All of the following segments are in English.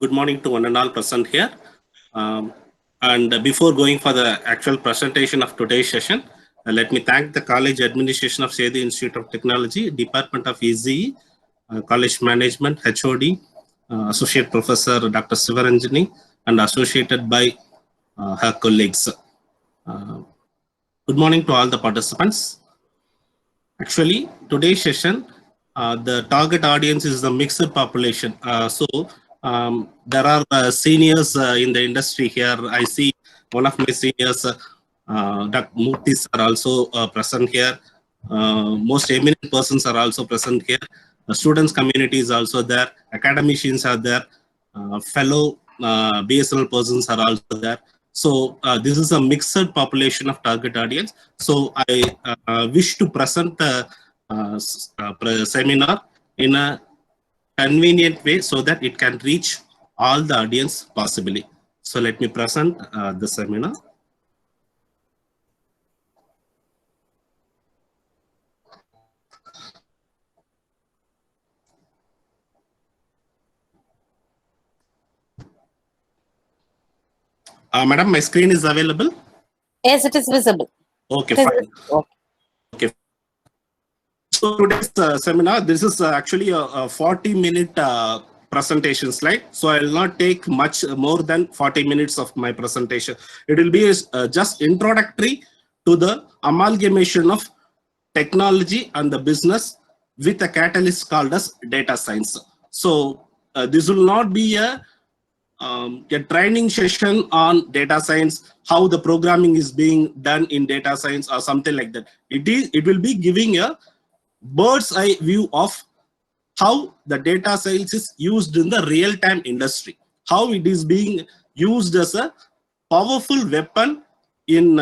Good morning to one and all present here. And before going for the actual presentation of today's session, let me thank the College Administration of Sethi Institute of Technology, Department of ECE, College Management, HOD, Associate Professor Dr. Sivaranjani, and associated by her colleagues. Good morning to all the participants. Actually, today's session, the target audience is the mixed population. There are seniors in the industry here. I see one of my seniors, Dr. Murthy, are also present here. Most eminent persons are also present here. The students community is also there. Academicians are there. Fellow BSNL persons are also there. So this is a mixed population of target audience. So I wish to present the seminar in a convenient way so that it can reach all the audience possibly. So let me present the seminar. Madam, my screen is available? Yes, it is visible. Okay, fine. Okay. So today's seminar, this is actually a 40-minute presentation slide. So I will not take much more than 40 minutes of my presentation. It will be just introductory to the amalgamation of technology and the business with a catalyst called as data science. So this will not be a training session on data science, how the programming is being done in data science or something like that. It will be giving a bird's eye view of how the data science is used in the real-time industry, how it is being used as a powerful weapon in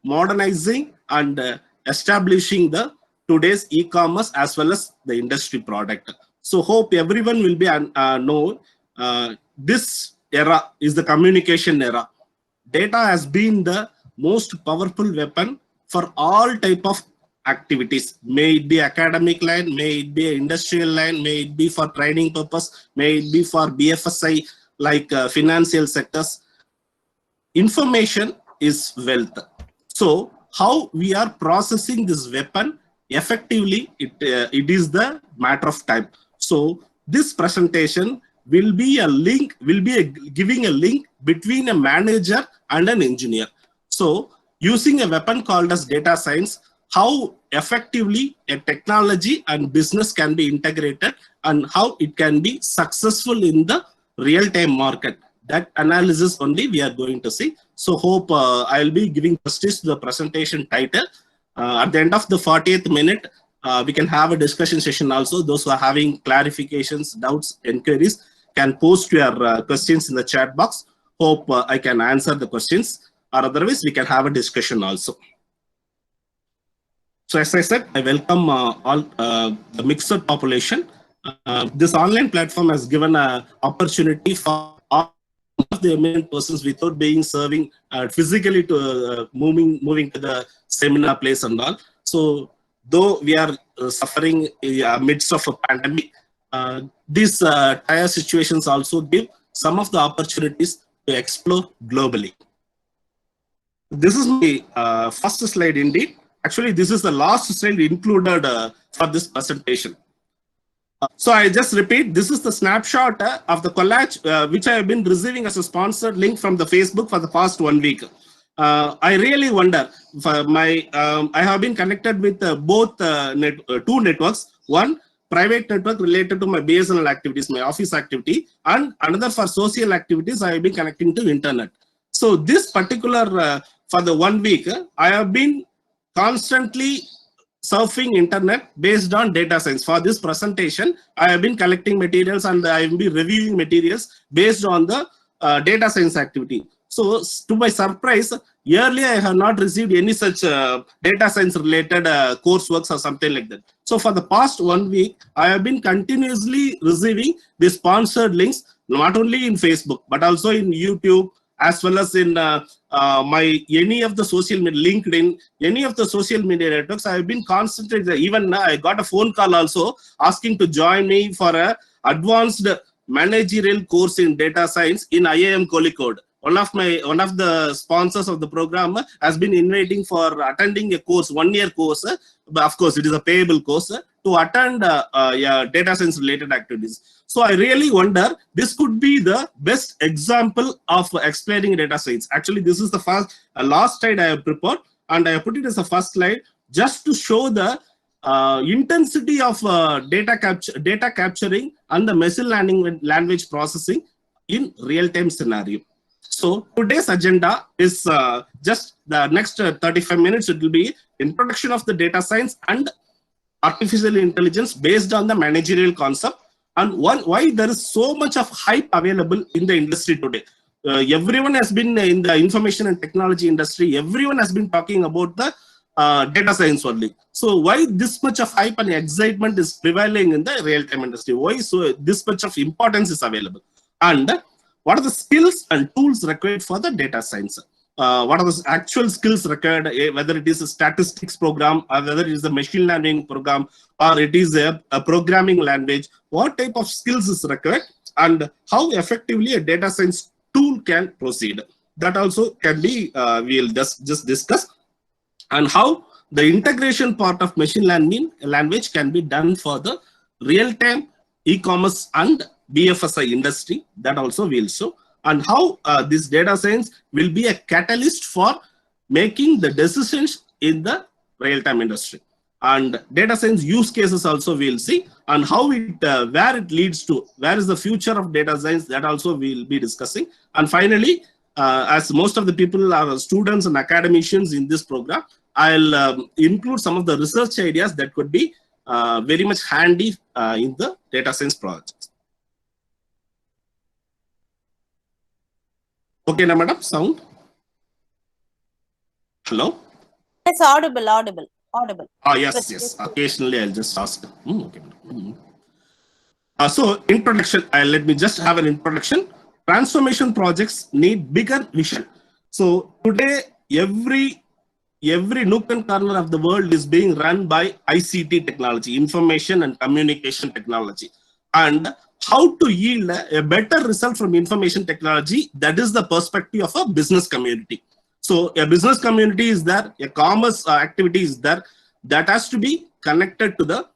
modernizing and establishing the today's e-commerce as well as the industry product. So hope everyone will be know this era is the communication era. Data has been the most powerful weapon for all type of activities, may it be academic line, may it be industrial line, may it be for training purpose, may it be for BFSI like financial sectors. Information is wealth. So how we are processing this weapon effectively, it is the matter of time. So this presentation will be a link, giving a link between a manager and an engineer. So using a weapon called as data science, how effectively a technology and business can be integrated and how it can be successful in the real-time market. That analysis only we are going to see. So hope I'll be giving justice to the presentation title. At the end of the 40th minute, we can have a discussion session also. Those who are having clarifications, doubts, inquiries can post your questions in the chat box. Hope I can answer the questions, or otherwise we can have a discussion also. So as I said, I welcome all the mixed population. This online platform has given an opportunity for all of the eminent persons without being serving physically to moving to the seminar place and all. So though we are suffering amidst of a pandemic, these dire situations also give some of the opportunities to explore globally. This is my first slide indeed. Actually, this is the last slide included for this presentation. So I just repeat, this is the snapshot of the collage which I have been receiving as a sponsored link from the Facebook for the past 1 week. I really wonder, for my I have been connected with both two networks. One private network related to my BSNL activities, my office activity, and another for social activities. I have been connecting to internet. So this particular for the 1 week, I have been constantly surfing internet based on data science. For this presentation, I have been collecting materials and I will be reviewing materials based on the data science activity. So to my surprise, earlier I have not received any such data science related courseworks or something like that. So for the past 1 week, I have been continuously receiving the sponsored links, not only in Facebook, but also in YouTube, as well as in any of the social media, LinkedIn, any of the social media networks. I have been concentrated. Even I got a phone call also asking to join me for a advanced managerial course in data science in IIM Kozhikode. One of the sponsors of the program has been inviting for attending a course, 1 year course. But of course, it is a payable course to attend data science related activities. So I really wonder, this could be the best example of explaining data science. Actually, this is the last slide I have prepared, and I have put it as a first slide just to show the intensity of data capturing and the machine learning language processing in real-time scenario. So today's agenda is just the next 35 minutes. It will be introduction of the data science and artificial intelligence based on the managerial concept, and why there is so much of hype available in the industry today. Everyone has been in the information and technology industry. Everyone has been talking about the data science only. So why this much of hype and excitement is prevailing in the real-time industry? Why so this much of importance is available? And what are the skills and tools required for the data science? What are the actual skills required, whether it is a statistics program, or whether it is a machine learning program, or it is a programming language? What type of skills is required, and how effectively a data science tool can proceed? That also can be, we'll just discuss. And how the integration part of machine learning language can be done for the real-time e-commerce and BFSI industry. That also will show. And how this data science will be a catalyst for making the decisions in the real-time industry. And data science use cases also we'll see, and how it, where it leads to, where is the future of data science, that also we'll be discussing. And finally, as most of the people are students and academicians in this program, I'll include some of the research ideas that could be very much handy in the data science projects. Okay, na madam, sound? Hello? It's audible. Ah, yes. Occasionally, I'll just ask. Okay. So, introduction. Let me just have an introduction. Transformation projects need bigger vision. So, today, every nook and corner of the world is being run by ICT technology, information and communication technology. And how to yield a better result from information technology, that is the perspective of a business community. So a business community is there, a commerce activity is there, that has to be connected to the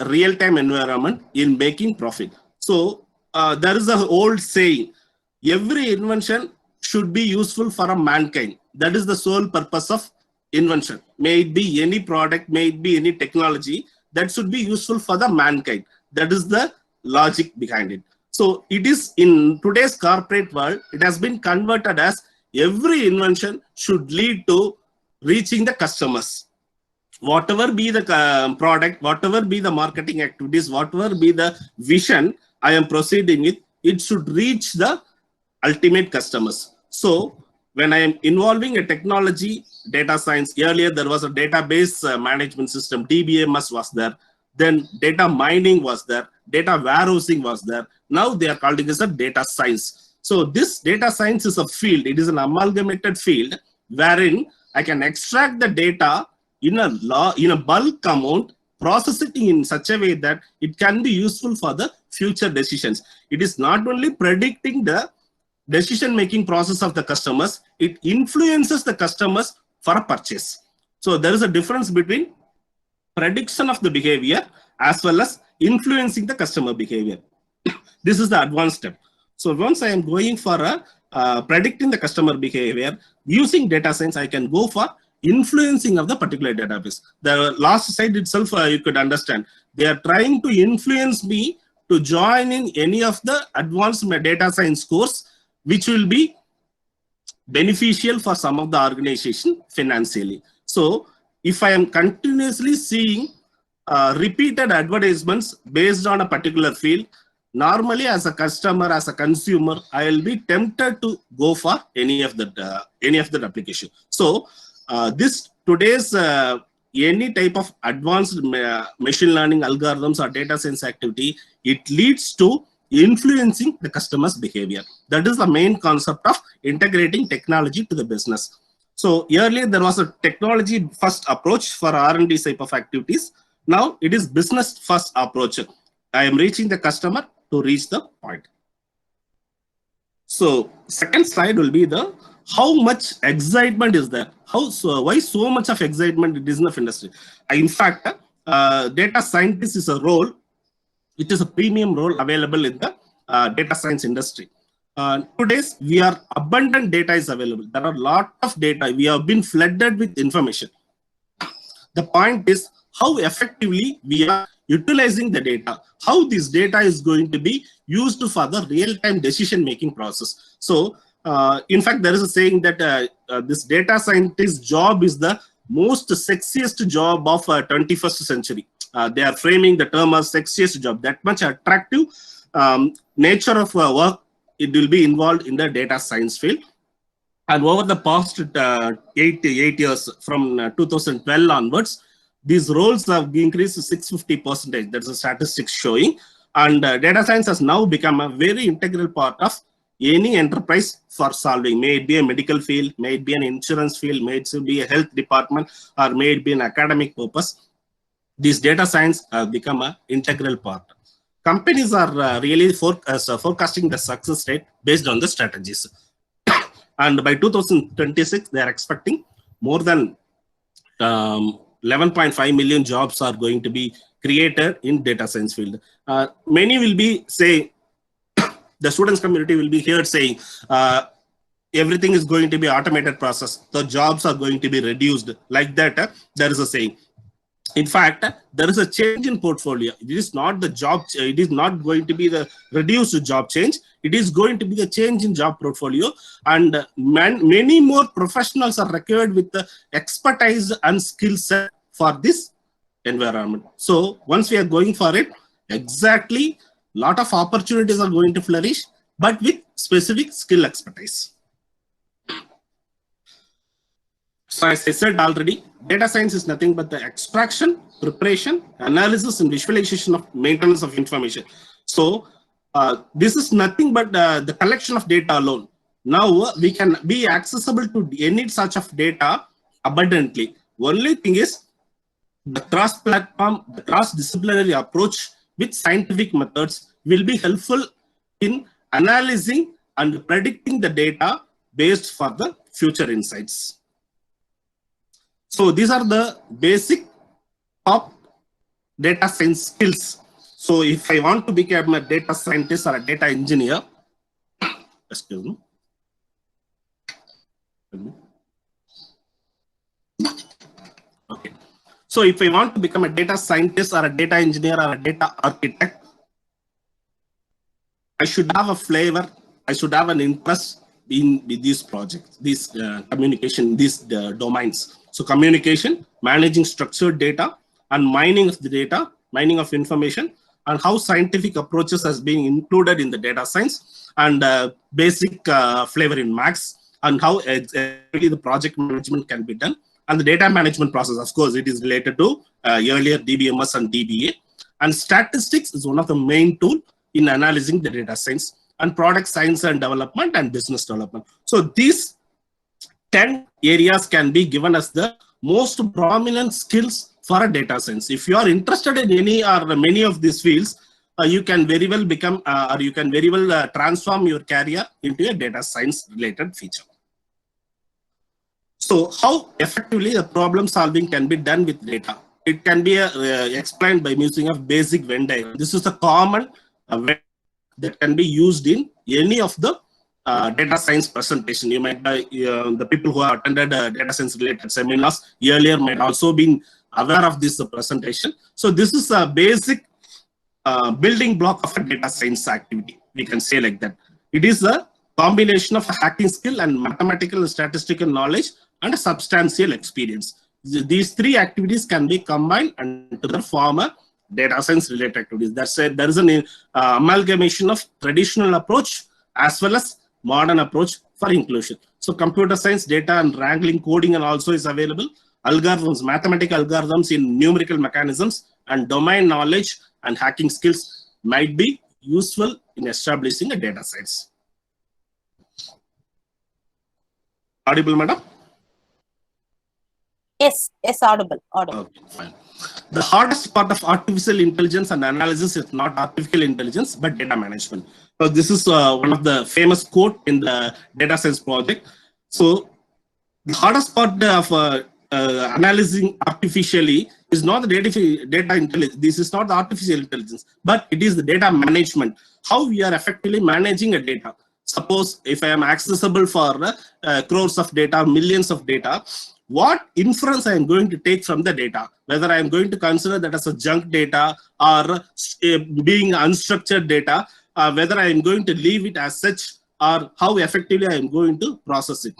real-time environment in making profit. So there is an old saying, every invention should be useful for a mankind. That is the sole purpose of invention. May it be any product, may it be any technology, that should be useful for the mankind. That is the logic behind it. So it is in today's corporate world, it has been converted as every invention should lead to reaching the customers. Whatever be the product, whatever be the marketing activities, whatever be the vision I am proceeding with, it should reach the ultimate customers. So when I am involving a technology, data science, earlier there was a database management system, DBMS was there. Then data mining was there, data warehousing was there. Now they are calling it as a data science. So this data science is a field, it is an amalgamated field wherein I can extract the data in a bulk amount, process it in such a way that it can be useful for the future decisions. It is not only predicting the decision-making process of the customers, it influences the customers for a purchase. So there is a difference between prediction of the behavior as well as influencing the customer behavior. This is the advanced step. So once I am going for predicting the customer behavior using data science, I can go for influencing of the particular database. The last slide itself, you could understand. They are trying to influence me to join in any of the advanced data science course, which will be beneficial for some of the organization financially. So if I am continuously seeing repeated advertisements based on a particular field, normally as a customer, as a consumer, I will be tempted to go for any of the application. So today's any type of advanced machine learning algorithms or data science activity, it leads to influencing the customer's behavior. That is the main concept of integrating technology to the business. So earlier there was a technology first approach for R&D type of activities. Now it is business first approach. I am reaching the customer, to reach the point. So second slide will be the how much excitement is there. Why so much of excitement in business industry? In fact, data scientist is a role. It is a premium role available in the data science industry. Nowadays, we are abundant data is available. There are a lot of data. We have been flooded with information. The point is how effectively we are utilizing the data, how this data is going to be used for the real-time decision-making process. So, in fact, there is a saying that this data scientist job is the most sexiest job of 21st century. They are framing the term as sexiest job. That much attractive nature of work, it will be involved in the data science field. And over the past 8 years, from 2012 onwards, these roles have increased to 650%. That's a statistics showing. And data science has now become a very integral part of any enterprise for solving. May it be a medical field, may it be an insurance field, may it be a health department, or may it be an academic purpose. This data science has become an integral part. Companies are really forecasting the success rate based on the strategies. And by 2026, they are expecting more than 11.5 million jobs are going to be created in data science field. Many will be saying, the students community will be here saying, everything is going to be automated process. The jobs are going to be reduced. Like that, there is a saying. In fact, there is a change in portfolio. It is not the job. It is not going to be the reduced job change. It is going to be a change in job portfolio, and many more professionals are required with the expertise and skill set for this environment. So once we are going for it, exactly, lot of opportunities are going to flourish, but with specific skill expertise. So as I said already, data science is nothing but the extraction, preparation, analysis, and visualization of maintenance of information. So this is nothing but the collection of data alone. Now we can be accessible to any such of data abundantly. Only thing is the cross-platform, the cross-disciplinary approach with scientific methods will be helpful in analyzing and predicting the data based for the future insights. So these are the basic top data science skills. So if I want to become a data scientist or a data engineer, excuse me. Okay. So if I want to become a data scientist or a data engineer or a data architect, I should have a flavor, I should have an interest in these projects, these communication, these domains. So communication, managing structured data, and mining of the data, mining of information, and how scientific approaches has been included in the data science, and basic flavor in Max, and how exactly the project management can be done. And the data management process, of course, it is related to earlier DBMS and DBA. And statistics is one of the main tools in analyzing the data science, and product science and development, and business development. So these 10 areas can be given as the most prominent skills for a data science. If you are interested in any or many of these fields, you can very well become or you can very well transform your career into a data science related feature. So how effectively the problem solving can be done with data? It can be explained by using a basic Venn diagram. This is a common that can be used in any of the data science presentation. You might the people who have attended data science related seminars earlier might also been aware of this presentation. So this is a basic building block of a data science activity. We can say like that. It is a combination of a hacking skill and mathematical and statistical knowledge and a substantial experience. These three activities can be combined and to form a data science related activities. That's it. There is an amalgamation of traditional approach as well as modern approach for inclusion. So computer science, data and wrangling, coding and also is available. Algorithms, mathematical algorithms in numerical mechanisms, and domain knowledge and hacking skills might be useful in establishing a data science. Audible, madam? Yes, audible. Okay, fine. The hardest part of artificial intelligence and analysis is not artificial intelligence, but data management. So this is one of the famous quote in the data science project. So the hardest part of analyzing artificially is not the data intelligence. This is not the artificial intelligence, but it is the data management. How we are effectively managing a data. Suppose if I am accessible for crores of data, millions of data, what inference I am going to take from the data, whether I am going to consider that as a junk data or being unstructured data, whether I am going to leave it as such, or how effectively I am going to process it.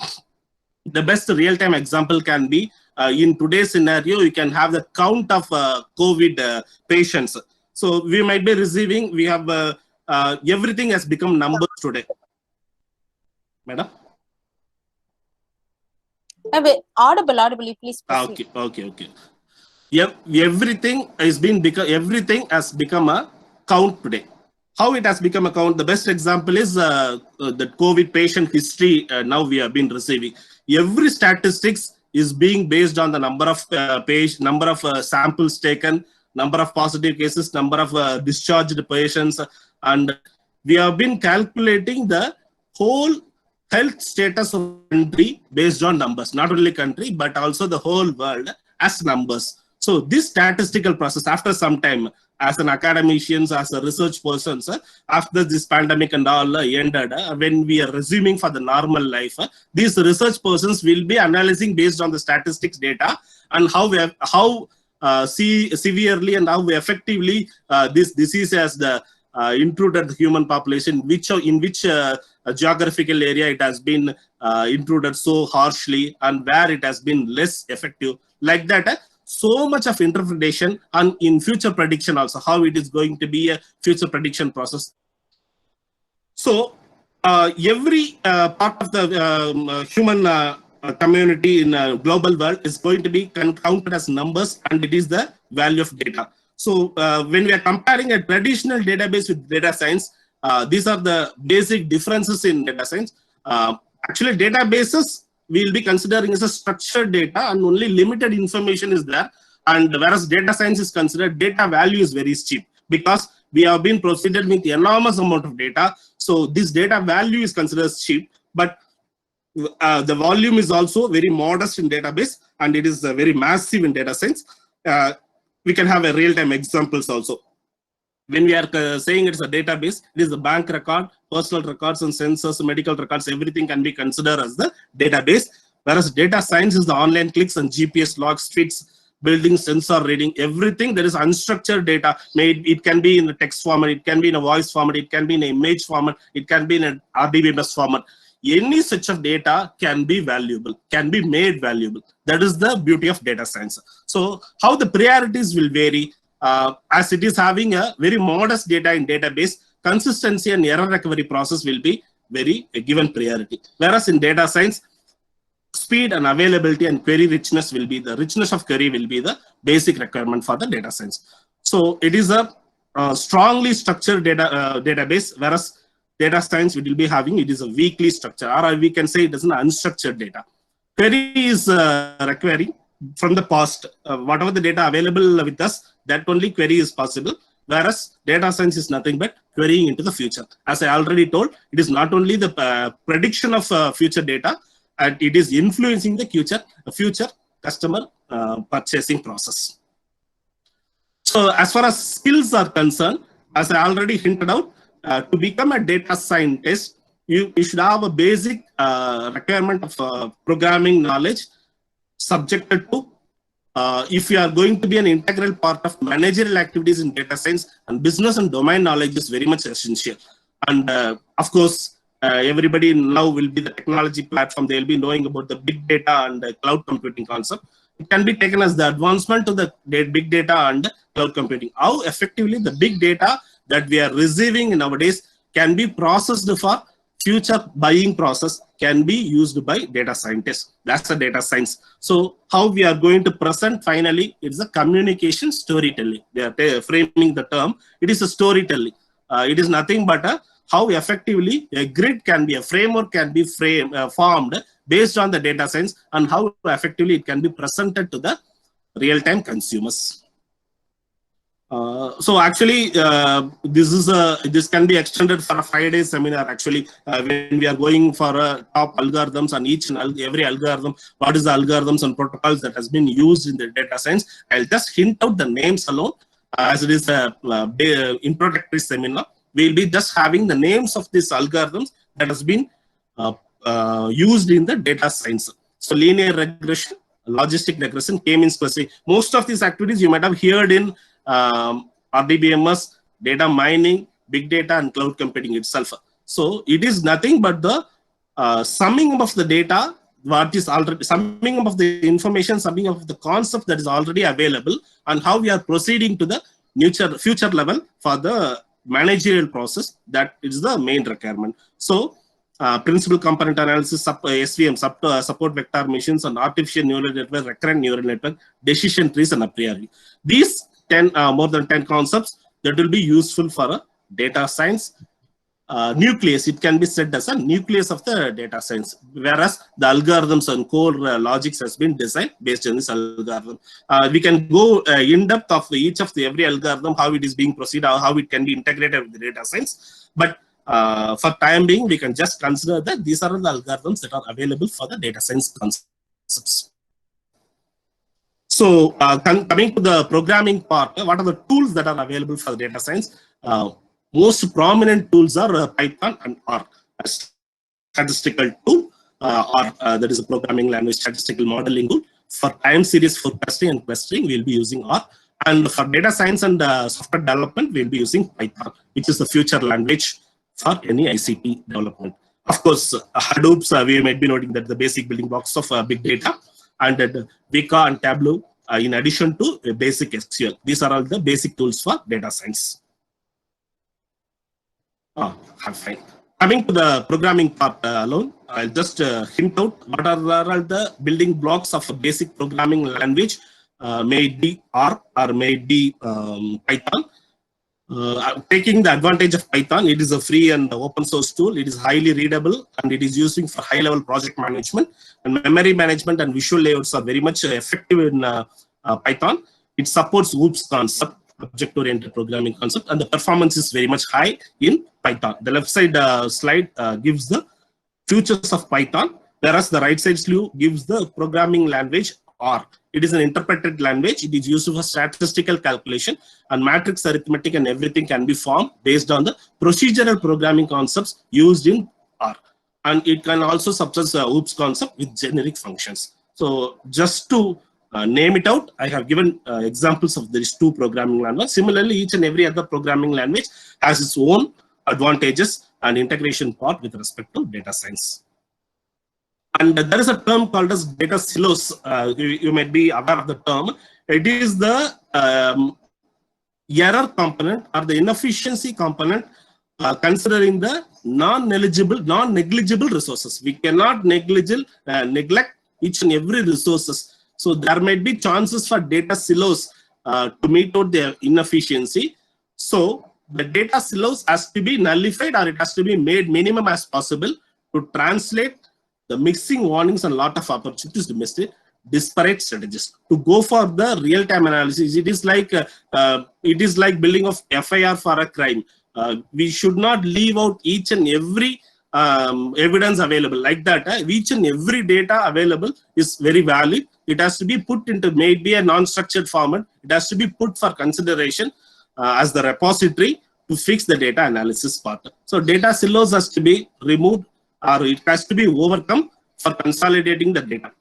The best real-time example can be in today's scenario, you can have the count of COVID patients. So we might be receiving, we have everything has become numbers today. Madam? Audibly, please proceed. Okay. Everything has become a count today. How it has become a count? The best example is the COVID patient history. Now we have been receiving. Every statistics is being based on the number of number of samples taken, number of positive cases, number of discharged patients, and we have been calculating the whole health status of country based on numbers, not only country, but also the whole world as numbers. So this statistical process, after some time, as an academician, as a research person, after this pandemic and all ended, when we are resuming for the normal life, these research persons will be analyzing based on the statistics data and how severely and how effectively this disease has intruded the human population, in which geographical area it has been intruded so harshly, and where it has been less effective. Like that, so much of interpretation, and in future prediction also, how it is going to be a future prediction process. So every part of the human community in a global world is going to be counted as numbers, and it is the value of data. So when we are comparing a traditional database with data science, these are the basic differences in data science. Actually, databases we'll be considering as a structured data, and only limited information is there. And whereas data science is considered, data value is very cheap because we have been proceeded with enormous amount of data. So this data value is considered as cheap, but the volume is also very modest in database, and it is very massive in data science. We can have a real-time examples also. When we are saying it's a database, it is the bank record, personal records and census, medical records, everything can be considered as the database. Whereas data science is the online clicks and GPS logs, streets, buildings, sensor reading, everything that is unstructured data. It can be in a text format, it can be in a voice format, it can be in an image format, it can be in an RDBMS format. Any such of data can be valuable, can be made valuable. That is the beauty of data science. So how the priorities will vary, as it is having a very modest data in database, consistency and error recovery process will be a given priority. Whereas in data science, speed and availability and query richness will be the richness of query will be the basic requirement for the data science. So it is a strongly structured database, whereas data science we will be having, it is a weakly structure, or we can say it is an unstructured data. Query is requiring from the past, whatever the data available with us, that only query is possible. Whereas data science is nothing but querying into the future. As I already told, it is not only the prediction of future data, and it is influencing the future customer purchasing process. So as far as skills are concerned, as I already hinted out, to become a data scientist, you should have a basic requirement of programming knowledge, subjected to if you are going to be an integral part of managerial activities in data science, and business and domain knowledge is very much essential. And of course, everybody now will be the technology platform. They will be knowing about the big data and the cloud computing concept. It can be taken as the advancement to the big data and cloud computing. How effectively the big data that we are receiving nowadays can be processed for future buying process, can be used by data scientists. That's the data science. So how we are going to present finally, it's a communication storytelling. They are framing the term. It is a storytelling. It is nothing but how effectively a grid can be, a framework can be formed based on the data science, and how effectively it can be presented to the real-time consumers. So actually, this can be extended for a 5-day seminar. Actually, when we are going for top algorithms on each and every algorithm, what is the algorithms and protocols that has been used in the data science? I'll just hint out the names alone, as it is a introductory seminar. We'll be just having the names of these algorithms that has been used in the data science. So linear regression, logistic regression, K-means clustering. Most of these activities you might have heard in RDBMS, data mining, big data, and cloud computing itself. So it is nothing but the summing up of the data, what is already summing up of the information, summing up of the concept that is already available, and how we are proceeding to the future level for the managerial process. That is the main requirement. So principal component analysis, SVM, support vector machines, and artificial neural network, recurrent neural network, decision trees, and a priori. These more than 10 concepts that will be useful for a data science nucleus. It can be said as a nucleus of the data science, whereas the algorithms and core logics has been designed based on this algorithm. We can go in depth of each of every algorithm, how it is being proceeded, how it can be integrated with the data science. But for time being, we can just consider that these are the algorithms that are available for the data science concepts. So coming to the programming part, what are the tools that are available for data science? Most prominent tools are Python and R. A statistical tool, or that is a programming language, statistical modeling tool. For time series forecasting and clustering, we'll be using R. And for data science and software development, we'll be using Python, which is the future language for any ICT development. Of course, Hadoop, we might be noting that the basic building blocks of big data, and Vika and Tableau, in addition to basic SQL. These are all the basic tools for data science. Fine. Coming to the programming part alone, I'll just hint out what are the building blocks of a basic programming language, may it be R or may it be Python. Taking the advantage of Python, it is a free and open source tool. It is highly readable and it is using for high level project management, and memory management and visual layouts are very much effective in Python. It supports OOPS concept, object oriented programming concept, and the performance is very much high in Python. The left side slide gives the features of Python, whereas the right side sleeve gives the programming language R. It is an interpreted language. It is used for statistical calculation, and matrix arithmetic and everything can be formed based on the procedural programming concepts used in R. And it can also substitute OOPS concept with generic functions. So just to name it out, I have given examples of these two programming languages. Similarly, each and every other programming language has its own advantages and integration part with respect to data science. And there is a term called as data silos. You might be aware of the term. It is the error component or the inefficiency component considering the non-negligible resources. We cannot neglect each and every resources. So there might be chances for data silos to meet out their inefficiency. So the data silos has to be nullified, or it has to be made minimum as possible to translate the mixing warnings and lot of opportunities to miss it, disparate strategies. To go for the real-time analysis, it is like building of FIR for a crime. We should not leave out each and every evidence available like that. Each and every data available is very valid. It has to be put into maybe a non-structured format. It has to be put for consideration as the repository to fix the data analysis part. So data silos has to be removed, or it has to be overcome for consolidating the data.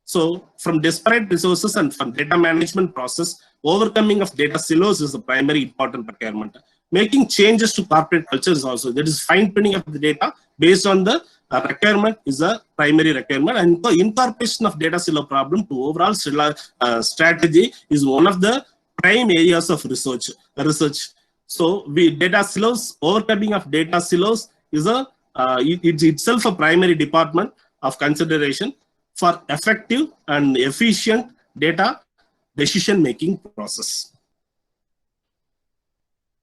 So from disparate resources and from data management process, overcoming of data silos is the primary important requirement. Making changes to corporate culture is also, that is fine-tuning of the data based on the requirement is a primary requirement, and the incorporation of data silo problem to overall strategy is one of the prime areas of research. So data silos, overcoming of data silos is it's itself a primary department of consideration for effective and efficient data decision-making process.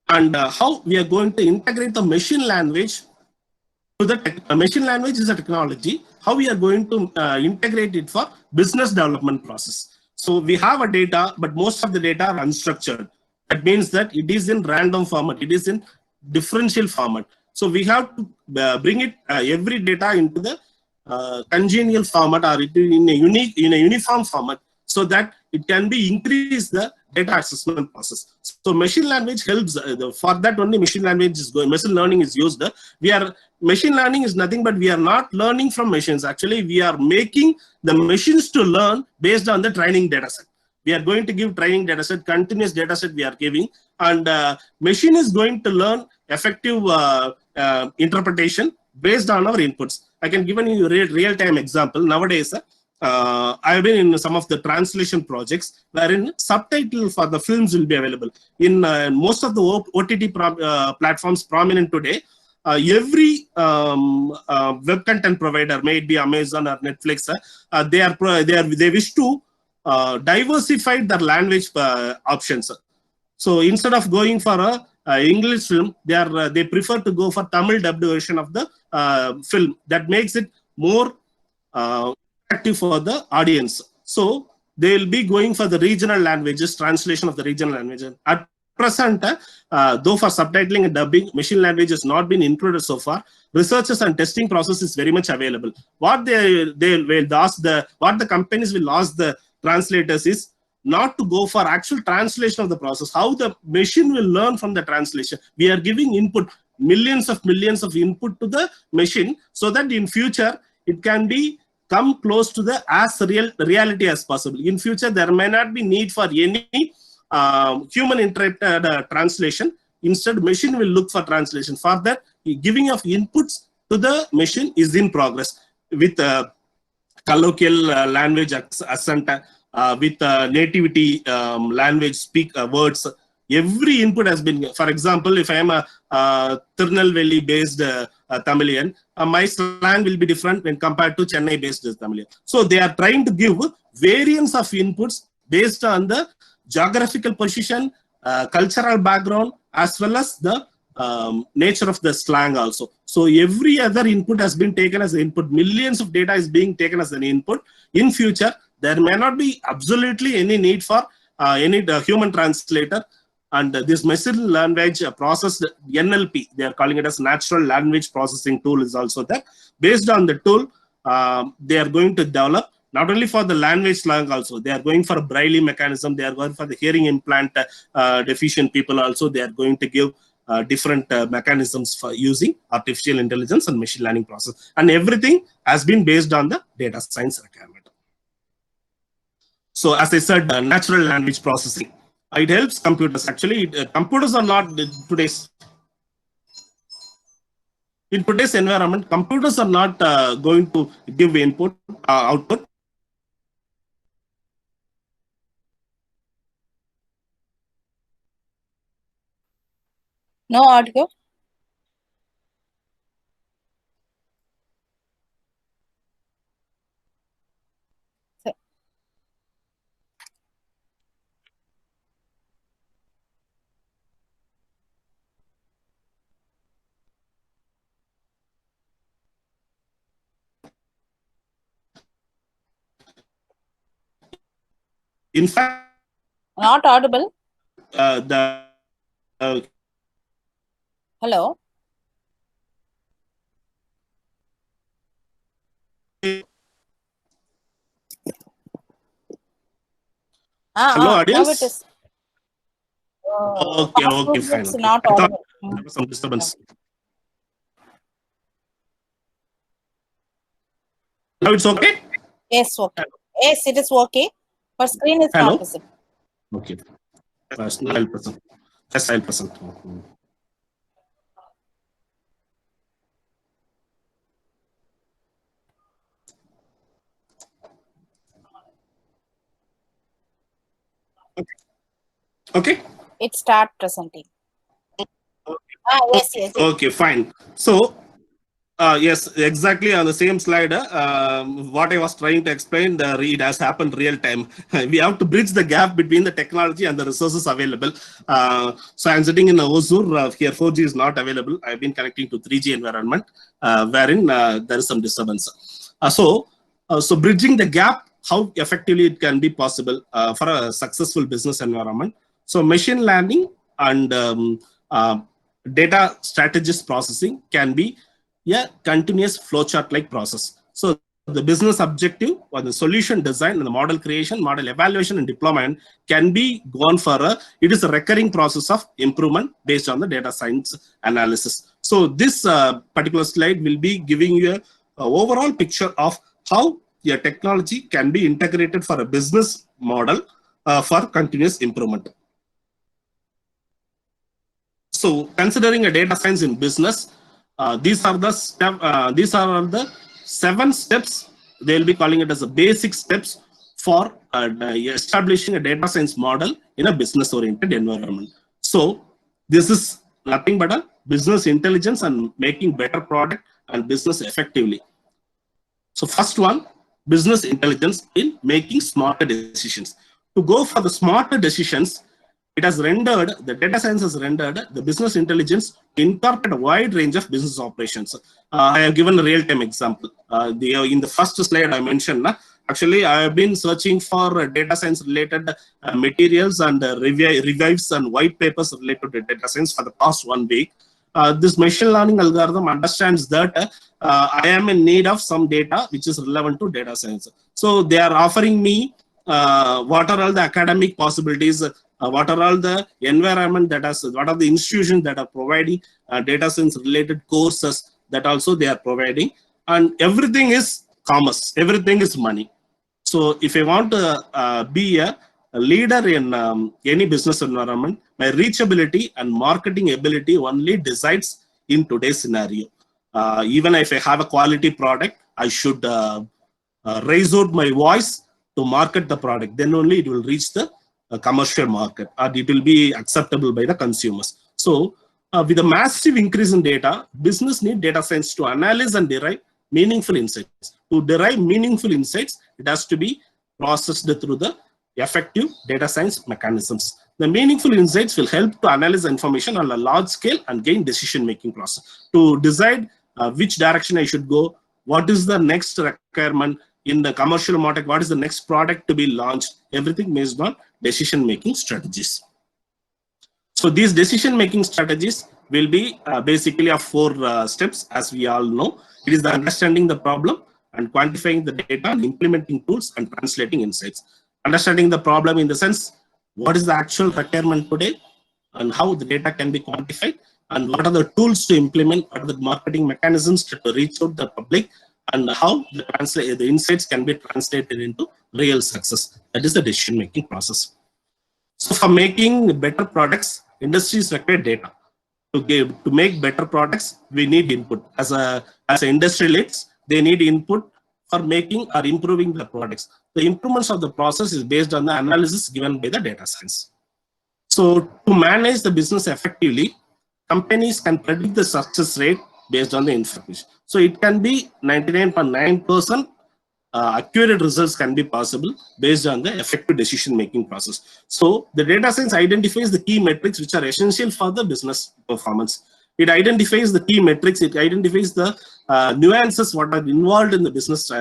And how we are going to integrate the machine language to the machine language is a technology. How we are going to integrate it for business development process. So we have a data, but most of the data are unstructured. That means that it is in random format. It is in differential format. So we have to bring it every data into the congenial format or in a uniform format, so that it can be increase the data assessment process. So machine language helps for that. Only machine language is going. Machine learning is used. Machine learning is nothing but we are not learning from machines. Actually, we are making the machines to learn based on the training data set. We are going to give training data set, continuous data set we are giving, and machine is going to learn effective interpretation based on our inputs. I can give you a real-time example. Nowadays, I've been in some of the translation projects wherein subtitle for the films will be available. In most of the OTT platforms prominent today, every web content provider, may it be Amazon or Netflix, they wish to diversify their language options. So instead of going for a English film, they prefer to go for Tamil dubbed version of the film. That makes it more attractive for the audience. So they will be going for the regional languages, translation of the regional languages. At present, though for subtitling and dubbing, machine language has not been included so far. Researchers and testing process is very much available. What what the companies will ask the translators is not to go for actual translation of the process, how the machine will learn from the translation. We are giving input, millions of input to the machine, so that in future it can be come close to the as reality as possible. In future, there may not be need for any human interpreted translation. Instead, machine will look for translation. For that, giving of inputs to the machine is in progress with colloquial language accent, with nativity language words. Every input has been, for example, if I am a Tirunelveli based Tamilian, my slang will be different when compared to Chennai based Tamilian. So they are trying to give variance of inputs based on the geographical position, cultural background, as well as the nature of the slang also. So every other input has been taken as input. Millions of data is being taken as an input. In future, there may not be absolutely any need for any human translator. And this machine language process, NLP, they are calling it as natural language processing tool, is also there. Based on the tool, they are going to develop not only for the language slang also, they are going for a Braille mechanism, they are going for the hearing implant deficient people also, they are going to give different mechanisms for using artificial intelligence and machine learning process. And everything has been based on the data science requirement. So as I said, natural language processing, it helps computers. Actually, computers are not today's. In today's environment, computers are not going to give input, output. No audio. In fact, not audible. Hello. Hello, audience. Now it is. Okay, fine. It's not audible. There was some disturbance. Now it's okay? Yes, okay. Yes, it is okay. But screen is not visible. Okay. Yes, I'll present. Yes, I'll present. Okay. It start presenting. Yes. Okay, fine. So, yes, exactly on the same slide. What I was trying to explain, it has happened real time. We have to bridge the gap between the technology and the resources available. So I'm sitting in Hosur. Here 4G is not available. I've been connecting to 3G environment, wherein there is some disturbance. So bridging the gap, how effectively it can be possible for a successful business environment. So machine learning and data strategist processing can be a continuous flowchart-like process. So the business objective or the solution design and the model creation, model evaluation and deployment can be gone for it is a recurring process of improvement based on the data science analysis. So this particular slide will be giving you a overall picture of how your technology can be integrated for a business model for continuous improvement. So considering a data science in business, these are the 7 steps. They'll be calling it as the basic steps for establishing a data science model in a business oriented environment. So this is nothing but a business intelligence and making better product and business effectively. So first one, business intelligence in making smarter decisions. To go for the smarter decisions, it has rendered, the data science has rendered the business intelligence to incorporate a wide range of business operations. I have given a real-time example. In the first slide I mentioned, actually I have been searching for data science related materials and reviews and white papers related to data science for the past 1 week. This machine learning algorithm understands that I am in need of some data which is relevant to data science. So they are offering me what are all the academic possibilities, what are all the environment that has, what are the institutions that are providing data science related courses that also they are providing, and everything is commerce, everything is money. So if I want to be a leader in any business environment, my reachability and marketing ability only decides in today's scenario. Even if I have a quality product, I should raise out my voice to market the product. Then only it will reach the commercial market, or it will be acceptable by the consumers. So with a massive increase in data, business need data science to analyze and derive meaningful insights. To derive meaningful insights, it has to be processed through the effective data science mechanisms. The meaningful insights will help to analyze information on a large scale and gain decision-making process. To decide which direction I should go, what is the next requirement in the commercial market, what is the next product to be launched, everything based on decision-making strategies. So these decision-making strategies will be basically of 4 steps, as we all know. It is the understanding the problem and quantifying the data and implementing tools and translating insights. Understanding the problem in the sense, what is the actual requirement today and how the data can be quantified, and what are the tools to implement, what are the marketing mechanisms to reach out the public, and how the insights can be translated into real success. That is the decision-making process. So for making better products, industries require data. To make better products, we need input. As industry leads, they need input for making or improving the products. The improvements of the process is based on the analysis given by the data science. So to manage the business effectively, companies can predict the success rate based on the information. So it can be 99.9% accurate results can be possible based on the effective decision-making process. So the data science identifies the key metrics which are essential for the business performance. It identifies the key metrics, it identifies the nuances what are involved in the business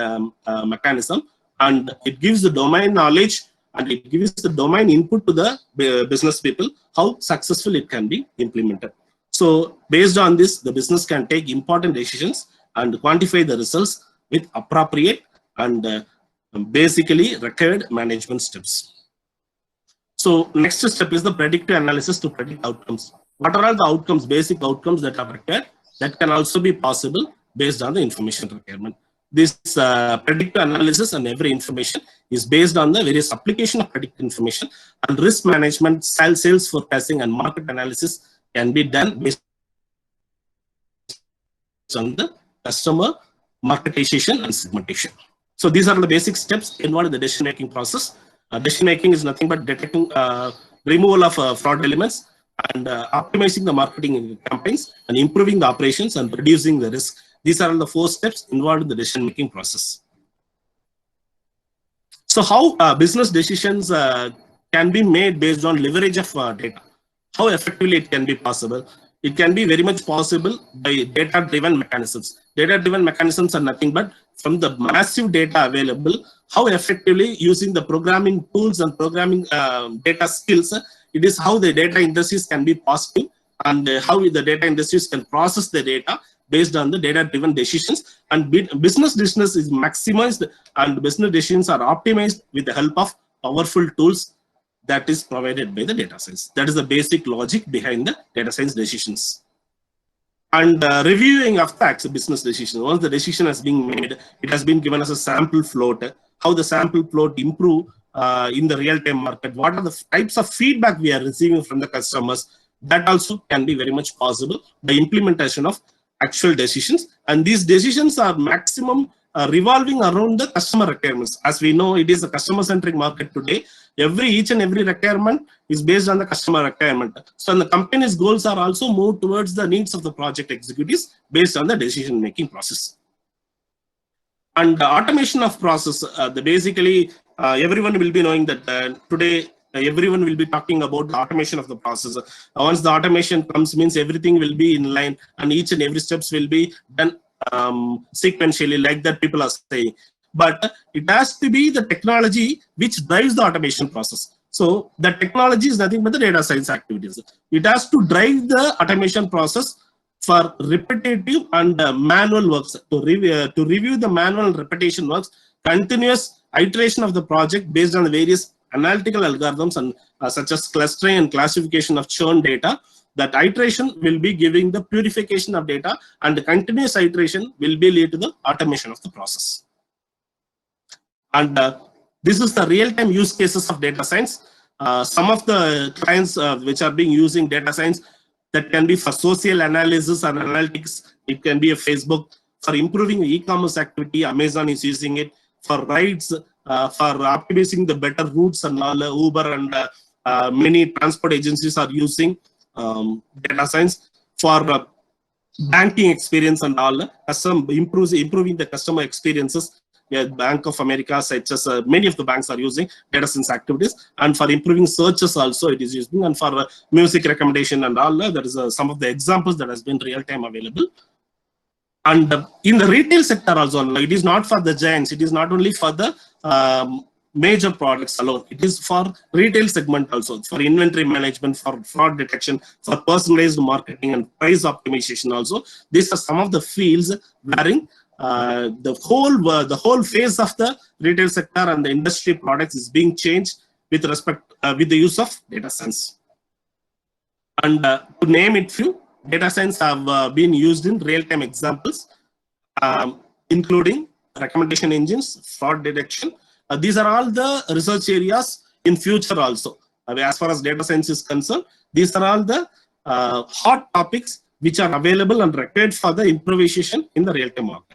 mechanism, and it gives the domain knowledge and it gives the domain input to the business people, how successful it can be implemented. So based on this, the business can take important decisions and quantify the results with appropriate and basically required management steps. So next step is the predictive analysis to predict outcomes. What are all the outcomes, basic outcomes that are required that can also be possible based on the information requirement. This predictive analysis and every information is based on the various application of predictive information, and risk management, sales forecasting and market analysis can be done based on the customer marketization and segmentation. So these are the basic steps involved in the decision-making process. Decision-making is nothing but detecting removal of fraud elements and optimizing the marketing campaigns and improving the operations and reducing the risk. These are the 4 steps involved in the decision-making process. So how business decisions can be made based on leverage of data? How effectively it can be possible? It can be very much possible by data-driven mechanisms. Data-driven mechanisms are nothing but from the massive data available, how effectively using the programming tools and programming data skills, it is how the data industries can be positive, and how the data industries can process the data based on the data-driven decisions, and business decisions is maximized and business decisions are optimized with the help of powerful tools that is provided by the data science. That is the basic logic behind the data science decisions. And reviewing of the business decision. Once the decision has been made, it has been given as a sample float. How the sample float improve in the real-time market. What are the types of feedback we are receiving from the customers? That also can be very much possible by implementation of actual decisions. And these decisions are maximum revolving around the customer requirements. As we know, it is a customer-centric market today. Each and every requirement is based on the customer requirement. So the company's goals are also moved towards the needs of the project executives based on the decision-making process. And the automation of process, basically everyone will be knowing that today everyone will be talking about the automation of the process. Once the automation comes, means everything will be in line and each and every steps will be done sequentially, like that people are saying. But it has to be the technology which drives the automation process. So the technology is nothing but the data science activities. It has to drive the automation process for repetitive and manual works, to review the manual and repetition works, continuous iteration of the project based on the various analytical algorithms and such as clustering and classification of churn data. That iteration will be giving the purification of data, and the continuous iteration will be lead to the automation of the process. And this is the real-time use cases of data science. Some of the clients which are being using data science, that can be for social analysis and analytics. It can be a Facebook. For improving e-commerce activity, Amazon is using it. For rides, for optimizing the better routes, and all, Uber and many transport agencies are using data science. For banking experience and all, improving the customer experiences. Bank of America, such as many of the banks are using data science activities, and for improving searches also it is using, and for music recommendation and all, there is some of the examples that has been real time available. And in the retail sector also, it is not for the giants, it is not only for the major products alone, it is for retail segment also, for inventory management, for fraud detection, for personalized marketing and price optimization also. These are some of the fields wherein the whole phase of the retail sector and the industry products is being changed with respect with the use of data science. And to name it few, data science have been used in real-time examples, including recommendation engines, fraud detection. These are all the research areas in future also. As far as data science is concerned, these are all the hot topics which are available and required for the improvisation in the real-time market.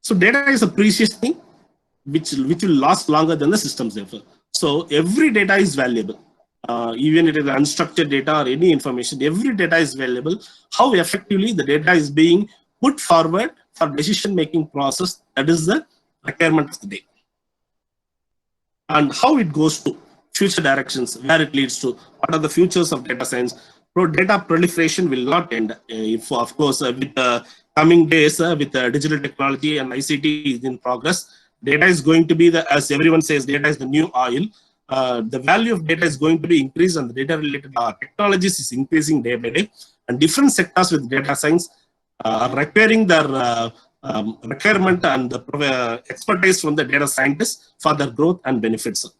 So data is a precious thing which will last longer than the systems therefore. So every data is valuable. Even if it is unstructured data or any information, every data is valuable. How effectively the data is being put forward for decision-making process, that is the requirement of the day. And how it goes to future directions, where it leads to, what are the futures of data science. Data proliferation will not end. If, of course, with the coming days, with digital technology and ICT is in progress, data is going to be the, as everyone says, data is the new oil. The value of data is going to be increased, and the data-related technologies is increasing day by day. And different sectors with data science are requiring their requirement and the expertise from the data scientists for their growth and benefits.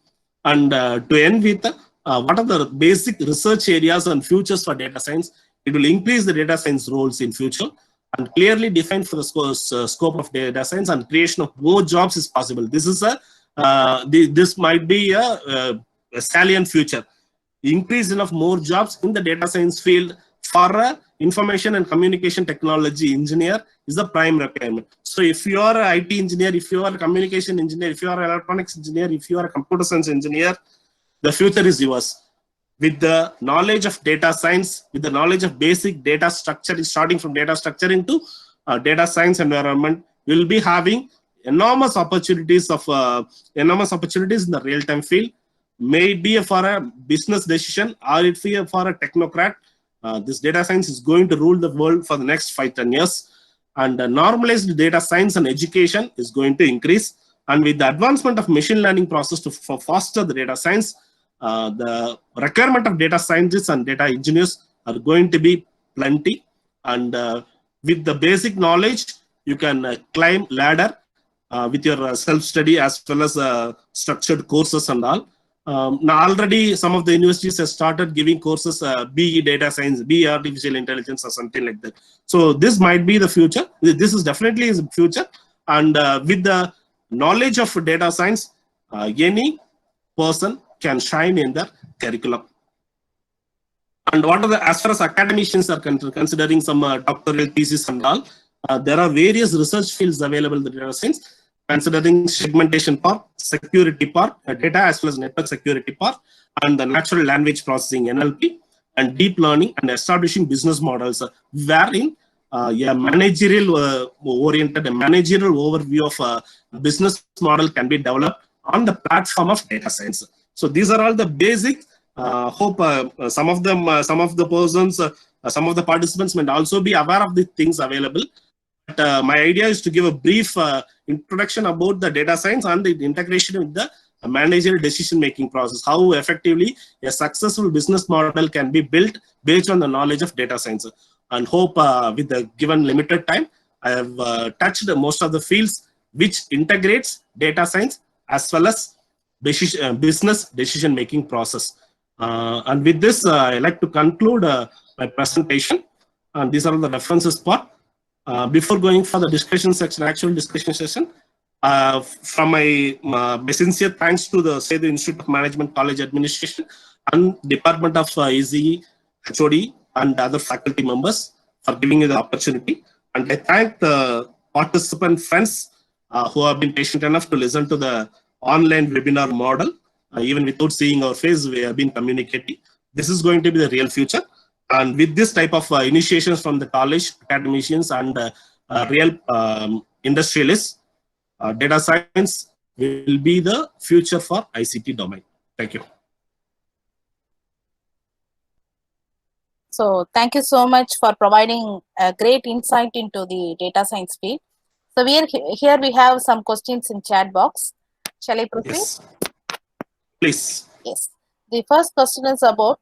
And to end with, what are the basic research areas and futures for data science? It will increase the data science roles in future and clearly define for the scope of data science, and creation of more jobs is possible. This is this might be a salient future. Increase enough more jobs in the data science field for information and communication technology engineer is the prime requirement. So if you are an IT engineer, if you are a communication engineer, if you are an electronics engineer, if you are a computer science engineer, the future is yours. With the knowledge of data science, with the knowledge of basic data structure, starting from data structure into data science environment, you will be having enormous opportunities in the real-time field. May it be for a business decision or it be for a technocrat. This data science is going to rule the world for the next 5-10 years. and normalized data science and education is going to increase. And with the advancement of machine learning process to foster the data science, the requirement of data scientists and data engineers are going to be plenty. And with the basic knowledge, you can climb ladder with your self-study as well as structured courses and all. Now already some of the universities have started giving courses, BE data science, BE artificial intelligence or something like that. So this might be the future. This is definitely the future. And with the knowledge of data science, any person can shine in the curriculum. And what are the, as far as academicians are considering some doctoral thesis and all, there are various research fields available in the data science, considering segmentation part, security part, data as well as network security part, and the natural language processing NLP, and deep learning, and establishing business models, wherein a managerial oriented, a managerial overview of a business model can be developed on the platform of data science. So these are all the basic. Hope some of the persons, some of the participants may also be aware of the things available. But my idea is to give a brief introduction about the data science and the integration with the managerial decision-making process, how effectively a successful business model can be built based on the knowledge of data science. And hope with the given limited time, I have touched most of the fields which integrates data science as well as business decision-making process. And with this, I like to conclude my presentation. And these are the references part. Before going for the discussion section, actual discussion session, from my sincere thanks to the Sedu Institute of Management College Administration and Department of ECE, HOD, and other faculty members for giving me the opportunity. And I thank the participant friends who have been patient enough to listen to the online webinar model. Even without seeing our face, we have been communicating. This is going to be the real future. And with this type of initiations from the college academicians and real industrialists, data science will be the future for ICT domain. Thank you. So thank you so much for providing a great insight into the data science field. So here we have some questions in chat box. Shall I proceed? Yes. Please. Yes. The first question is about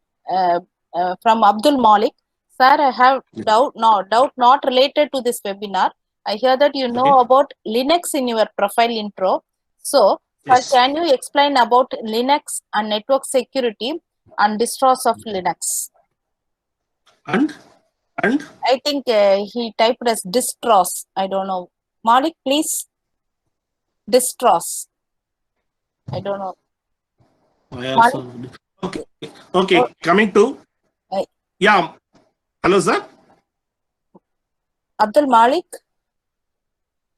from Abdul Malik. Sir, I have doubt not related to this webinar. I hear that you know about Linux in your profile intro. So, Yes. can you explain about Linux and network security and distros of Linux? And I think he typed as distros. I don't know. Malik, please. Distros. I don't know. Okay. Okay. Coming to yeah. Hello, sir. Abdul Malik.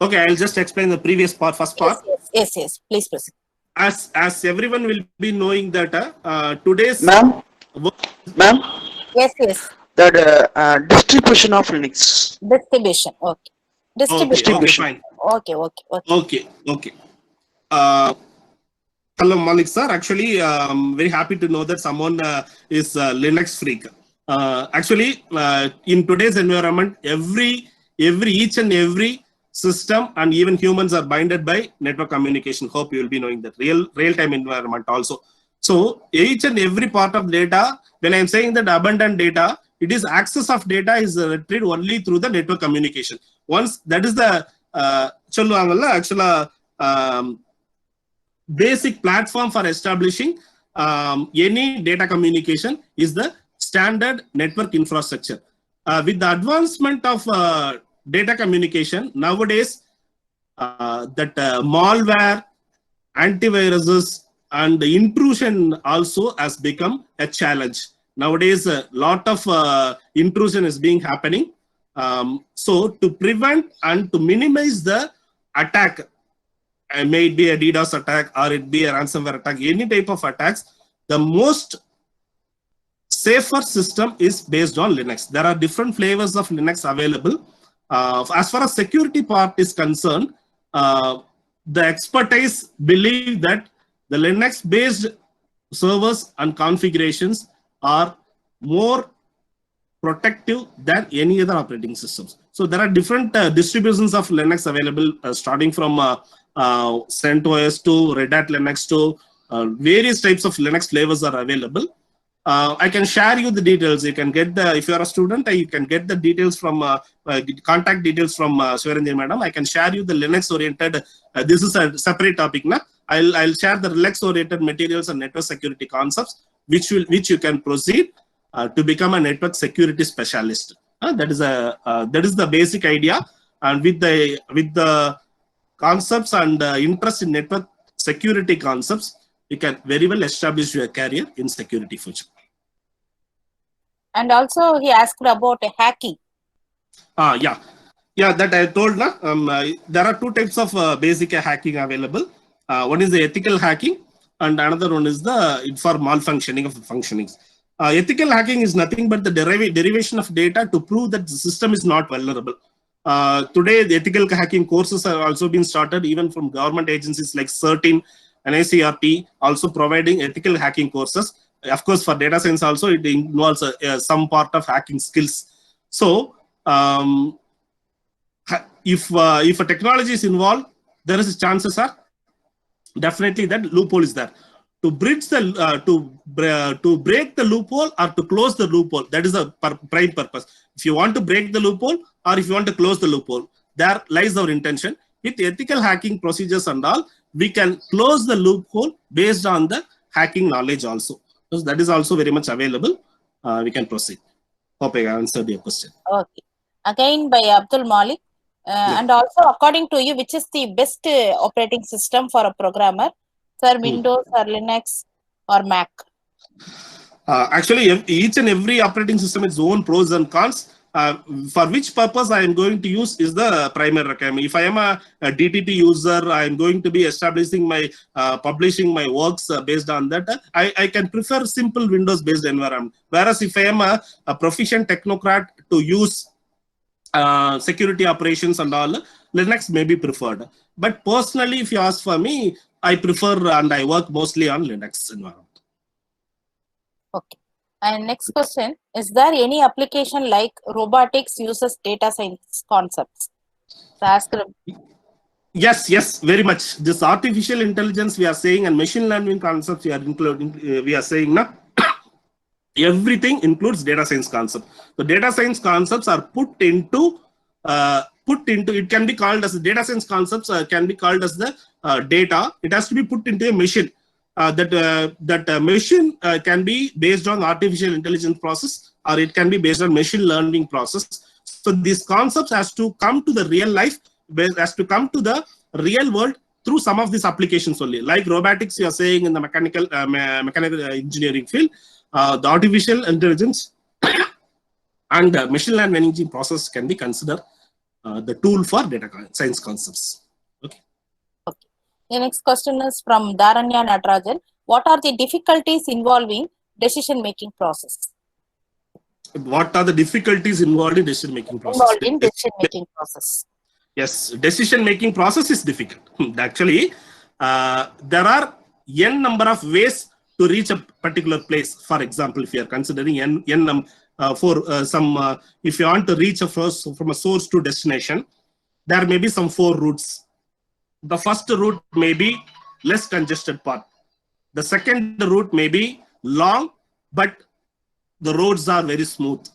Okay, I'll just explain the previous part, first part. Yes. Please proceed. As everyone will be knowing that today's Ma'am. Yes. That distribution of Linux. Distribution. Okay. Distribution. Okay, fine. Okay. Hello, Malik sir. Actually, very happy to know that someone is a Linux freak. Actually, in today's environment, each and every system and even humans are binded by network communication. Hope you will be knowing that real-time environment also. So each and every part of data, when I'm saying that abundant data, it is access of data is retrieved only through the network communication. Once that is the basic platform for establishing any data communication is the standard network infrastructure. With the advancement of data communication, nowadays that malware, antiviruses, and the intrusion also has become a challenge. Nowadays, a lot of intrusion is being happening. So to prevent and to minimize the attack, may it be a DDoS attack or it be a ransomware attack, any type of attacks, the most safer system is based on Linux. There are different flavors of Linux available. As far as security part is concerned, the expertise believe that the Linux-based servers and configurations are more protective than any other operating systems. So there are different distributions of Linux available, starting from CentOS to Red Hat Linux to various types of Linux flavors are available. I can share you the details. You can get the, if you are a student, you can get the details from contact details from Shivaranjani madam. I can share you the Linux oriented. This is a separate topic now. I'll share the Linux oriented materials and network security concepts, which you can proceed to become a network security specialist. That is the basic idea, and with the concepts and interest in network security concepts, you can very well establish your career in security future. And also he asked about hacking. Yeah, that I told. There are two types of basic hacking available. One is the ethical hacking, and another one is for malfunctioning of functionings. Ethical hacking is nothing but the derivation of data to prove that the system is not vulnerable. Today, the ethical hacking courses have also been started even from government agencies like CERT-In and ICRT, also providing ethical hacking courses. Of course, for data science also, it involves some part of hacking skills. So, if a technology is involved, there is chances are definitely that loophole is there. To bridge the to break the loophole or to close the loophole, that is the prime purpose. If you want to break the loophole or if you want to close the loophole, there lies our intention. With ethical hacking procedures and all, we can close the loophole based on the hacking knowledge also. So that is also very much available. We can proceed. Hope I answered your question. Okay. Again by Abdul Malik. And also, according to you, which is the best operating system for a programmer? Sir, Windows or Linux or Mac? Actually, each and every operating system has its own pros and cons. For which purpose I am going to use is the primary requirement. If I am a DTT user, I am going to be establishing my, publishing my works based on that. I can prefer simple Windows-based environment. Whereas if I am a proficient technocrat to use security operations and all, Linux may be preferred. But personally, if you ask for me, I prefer and I work mostly on Linux environment. Okay. And next question, is there any application like robotics uses data science concepts? Yes, very much. This artificial intelligence we are saying and machine learning concepts we are including, we are saying now, everything includes data science concept. The data science concepts are put into, it can be called as data science concepts, can be called as the data. It has to be put into a machine. That machine can be based on artificial intelligence process, or it can be based on machine learning process. So these concepts has to come to the real life, has to come to the real world through some of these applications only. Like robotics, you are saying in the mechanical engineering field, the artificial intelligence and machine learning process can be considered the tool for data science concepts. Okay. Okay. The next question is from Dharanya Natarajan. What are the difficulties involving decision-making process? What are the difficulties involved in decision-making process? Yes, decision-making process is difficult. Actually, there are n number of ways to reach a particular place. For example, if you are considering if you want to reach from a source to destination, there may be some 4 routes. The first route may be less congested path. The second route may be long, but the roads are very smooth.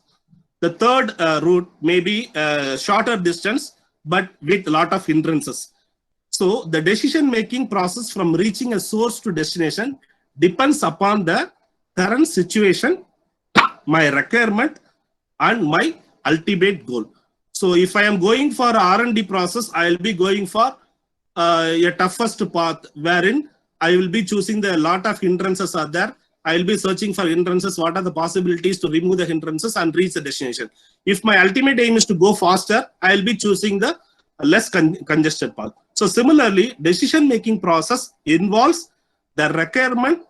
The third route may be shorter distance, but with a lot of hindrances. So the decision-making process from reaching a source to destination depends upon the current situation, my requirement, and my ultimate goal. So if I am going for a R&D process, I will be going for a toughest path, wherein I will be choosing a lot of hindrances are there. I will be searching for hindrances. What are the possibilities to remove the hindrances and reach the destination? If my ultimate aim is to go faster, I will be choosing the less congested path. So similarly, decision-making process involves the requirement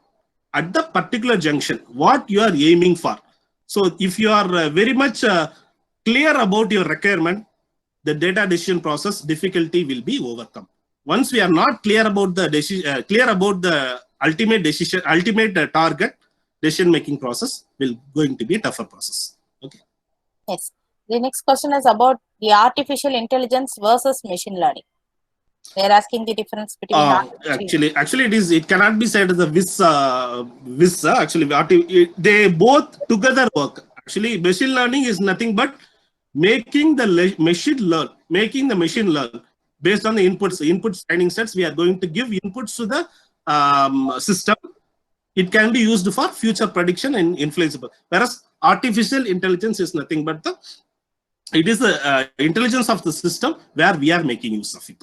at the particular junction, what you are aiming for. So if you are very much clear about your requirement, the data decision process difficulty will be overcome. Once we are not clear about the ultimate target, decision-making process will going to be a tougher process. Okay. Yes. The next question is about the artificial intelligence versus machine learning. They are asking the difference between actually it cannot be said as a actually they both together work. Actually, machine learning is nothing but making the machine learn based on the inputs training sets. We are going to give inputs to the system. It can be used for future prediction and influenceable. Whereas artificial intelligence is nothing but it is the intelligence of the system where we are making use of it.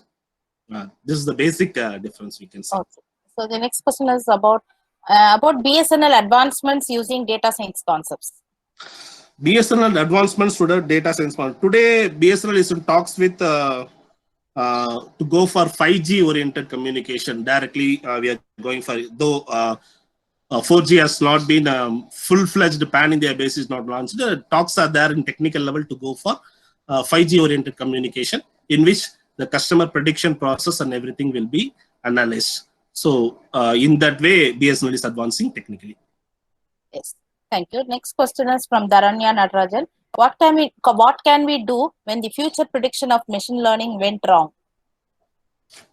This is the basic difference we can see. Okay. So the next question is about BSNL advancements using data science concepts. BSNL advancements to the data science. Today, BSNL is in talks with to go for 5G oriented communication. Directly, we are going for, though 4G has not been full-fledged pan-India basis not launched. The talks are there in technical level to go for 5G oriented communication, in which the customer prediction process and everything will be analyzed. So in that way, BSNL is advancing technically. Yes, thank you. Next question is from Dharanya Natarajan. What can we do when the future prediction of machine learning went wrong?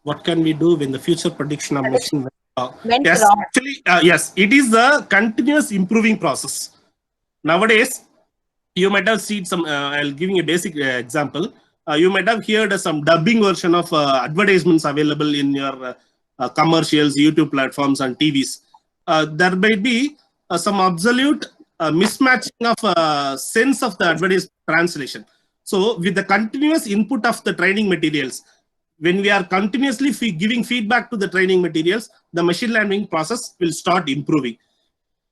What can we do when the future prediction of machine learning went wrong? Actually, yes, it is a continuous improving process. Nowadays, you might have seen some, I'll give you a basic example. You might have heard some dubbing version of advertisements available in your commercials, YouTube platforms, and TVs. There may be some absolute mismatching of sense of the advertisement translation. So, with the continuous input of the training materials, when we are continuously giving feedback to the training materials, the machine learning process will start improving.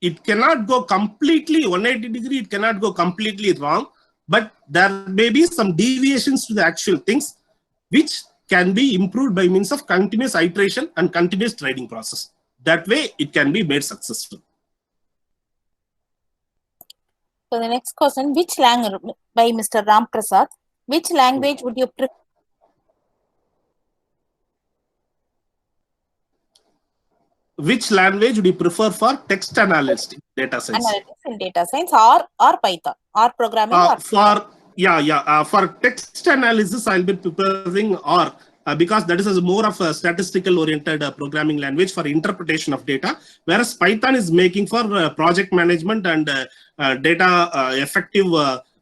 It cannot go completely 180 degree, it cannot go completely wrong, but there may be some deviations to the actual things which can be improved by means of continuous iteration and continuous training process. That way, it can be made successful. So the next question, which language, by Mr. Ram Prasad, which language would you prefer? Which language would you prefer for text analysis in data science? Analytics in data science or Python or programming? For text analysis, I'll be preferring R because that is more of a statistical oriented programming language for interpretation of data, whereas Python is making for project management and data effective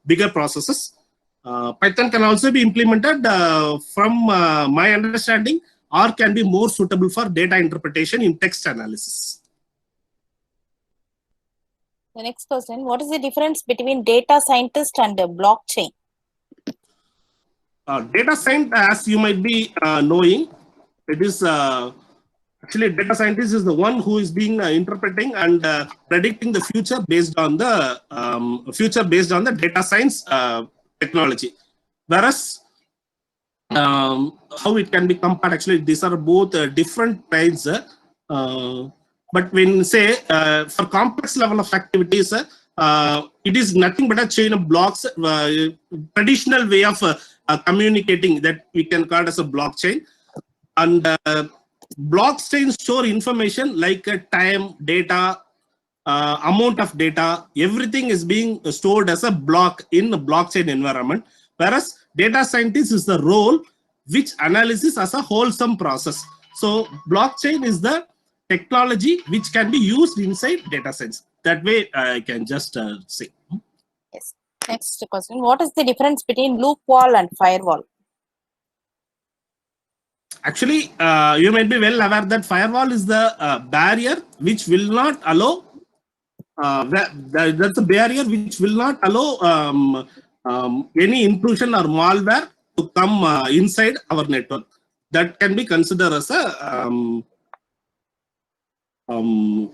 bigger processes. Python can also be implemented from my understanding. R can be more suitable for data interpretation in text analysis. The next question, what is the difference between data scientist and blockchain? Data science, as you might be knowing, it is actually data scientist is the one who is being interpreting and predicting the future based on the data science technology. Whereas how it can be compared, actually these are both different kinds, but when say for complex level of activities, it is nothing but a chain of blocks, traditional way of communicating that we can call as a blockchain. And blockchains store information like time, data, amount of data, everything is being stored as a block in the blockchain environment. Whereas data scientist is the role which analysis as a wholesome process. So blockchain is the technology which can be used inside data science. That way I can just say. Yes. Next question. What is the difference between loop wall and firewall? Actually, you might be well aware that firewall is the barrier which will not allow, that's a barrier which will not allow any intrusion or malware to come inside our network. That can be considered as a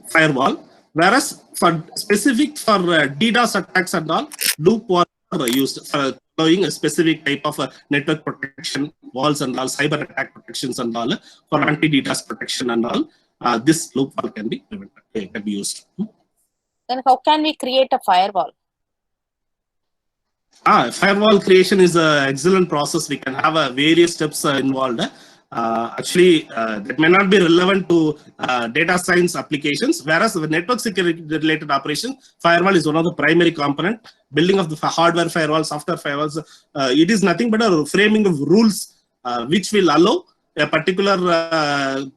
firewall. Whereas for specific for DDoS attacks and all, loop wall are used for allowing a specific type of network protection, walls and all, cyber attack protections and all, for anti-DDoS protection and all. This loop wall can be used. Then how can we create a firewall? Firewall creation is an excellent process. We can have various steps involved. that may not be relevant to data science applications, whereas the network security related operation, firewall is one of the primary component. Building of the hardware firewall, software firewalls, it is nothing but a framing of rules which will allow a particular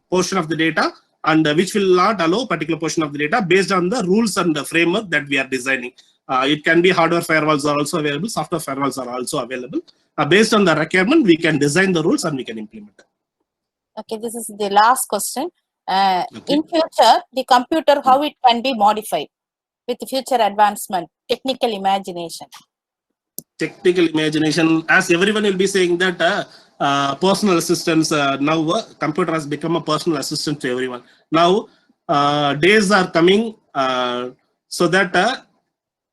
portion of the data and which will not allow a particular portion of the data based on the rules and the framework that we are designing. It can be hardware firewalls are also available, software firewalls are also available. Based on the requirement, we can design the rules and we can implement it. Okay, this is the last question. In future, the computer, how it can be modified with future advancement, technical imagination? Technical imagination, as everyone will be saying that personal assistants, now computer has become a personal assistant to everyone. Now, days are coming so that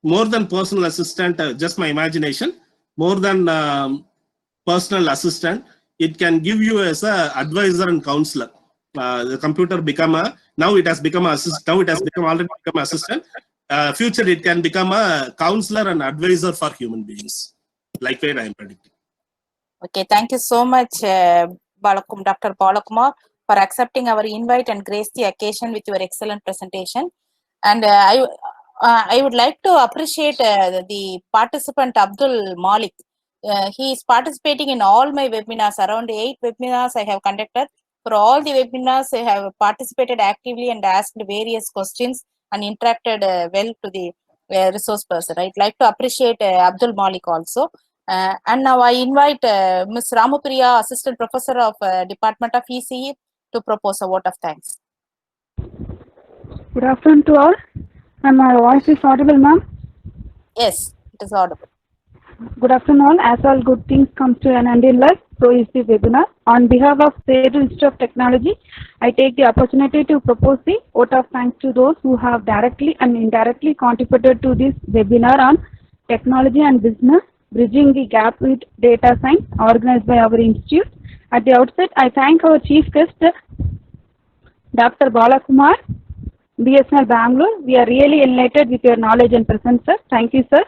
more than personal assistant, just my imagination, more than personal assistant, it can give you as a advisor and counselor. The computer become a, now it has become a assistant, now it has become already become assistant. Future it can become a counselor and advisor for human beings. Like where I am predicting. Okay, thank you so much, Dr. Balakumar, for accepting our invite and grace the occasion with your excellent presentation. And I would like to appreciate the participant Abdul Malik. He is participating in all my webinars. Around 8 webinars I have conducted. For all the webinars, I have participated actively and asked various questions and interacted well to the resource person. I'd like to appreciate Abdul Malik also. And now I invite Ms. Ramapriya, Assistant Professor of Department of ECE, to propose a vote of thanks. Good afternoon to all. And my voice is audible, ma'am? Yes, it is audible. Good afternoon all. As all good things come to an end in life, so is the webinar. On behalf of State Institute of Technology, I take the opportunity to propose the vote of thanks to those who have directly and indirectly contributed to this webinar on technology and business, bridging the gap with data science, organized by our institute. At the outset, I thank our chief guest, Dr. Balakumar, BSNL Bangalore. We are really enlightened with your knowledge and presence, sir. Thank you, sir.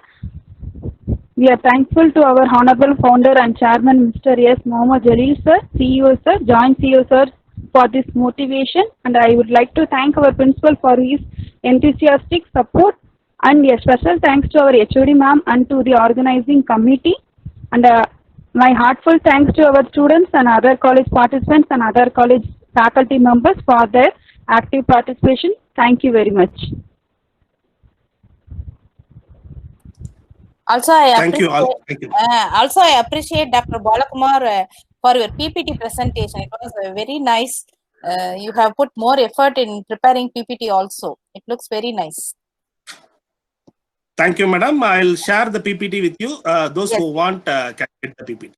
We are thankful to our honorable founder and chairman, Mr. S. Mohammad Jalil, sir, CEO, sir, joint CEO, sir, for this motivation. And I would like to thank our principal for his enthusiastic support. And a special thanks to our HOD ma'am and to the organizing committee. And my heartfelt thanks to our students and other college participants and other college faculty members for their active participation. Thank you very much. Also, I Thank you all. Thank you. Also, I appreciate Dr. Balakumar for your PPT presentation. It was very nice. You have put more effort in preparing PPT also. It looks very nice. Thank you, madam. I'll share the PPT with you. Those Yes. who want can get the PPT.